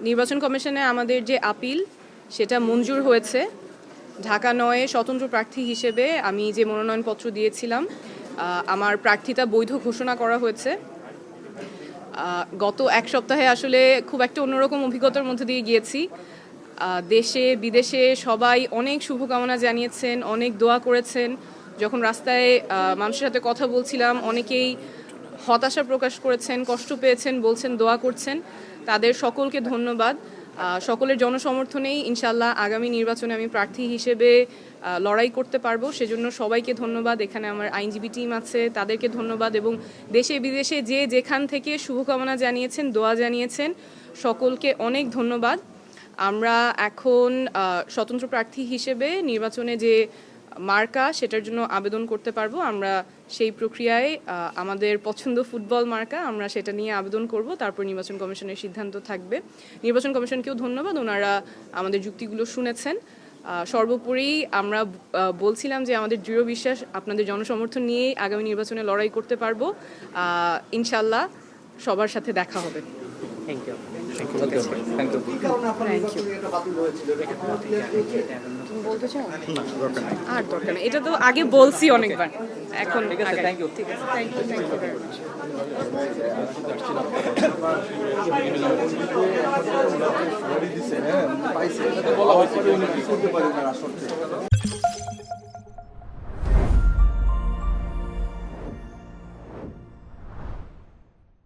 নির্বাচন কমিশনে আমাদের যে আপিল সেটা মঞ্জুর হয়েছে। ঢাকা ৯-এ স্বতন্ত্র প্রার্থী হিসেবে আমি যে মনোনয়নপত্র দিয়েছিলাম আমার প্রার্থিতা বৈধ ঘোষণা করা হয়েছে। গত এক সপ্তাহে আসলে খুব একটা অন্যরকম অভিজ্ঞতার মধ্যে দিয়ে গিয়েছি। দেশে বিদেশে সবাই অনেক শুভকামনা জানিয়েছেন, অনেক দোয়া করেছেন। যখন রাস্তায় মানুষের সাথে কথা বলছিলাম অনেকেই হতাশা প্রকাশ করেছেন, কষ্ট পেয়েছেন, বলছেন দোয়া করছেন। তাদের সকলকে ধন্যবাদ। সকলের জনসমর্থনেই ইনশাল্লাহ আগামী নির্বাচনে আমি প্রার্থী হিসেবে লড়াই করতে পারবো। সেজন্য সবাইকে ধন্যবাদ। এখানে আমার আইনজীবী টিম আছে, তাদেরকে ধন্যবাদ। এবং দেশে বিদেশে যে যেখান থেকে শুভকামনা জানিয়েছেন, দোয়া জানিয়েছেন, সকলকে অনেক ধন্যবাদ। আমরা এখন স্বতন্ত্র প্রার্থী হিসেবে নির্বাচনে যে মার্কা সেটার জন্য আবেদন করতে পারবো। আমরা সেই প্রক্রিয়ায় আমাদের পছন্দ ফুটবল মার্কা, আমরা সেটা নিয়ে আবেদন করব। তারপর নির্বাচন কমিশনের সিদ্ধান্ত থাকবে। নির্বাচন কমিশনকেও ধন্যবাদ, ওনারা আমাদের যুক্তিগুলো শুনেছেন। সর্বোপরি আমরা বলছিলাম যে আমাদের দৃঢ় বিশ্বাস আপনাদের জনসমর্থন নিয়েই আগামী নির্বাচনে লড়াই করতে পারবো। ইনশাল্লাহ সবার সাথে দেখা হবে। Thank you. বলতে চাও? আর দরকার নেই, এটা তো আগে বলছি অনেকবার। এখন ঠিক আছে, থ্যাংক ইউ। ঠিক আছে, থ্যাংক ইউ ভেরি মাচ। বলা হয়েছে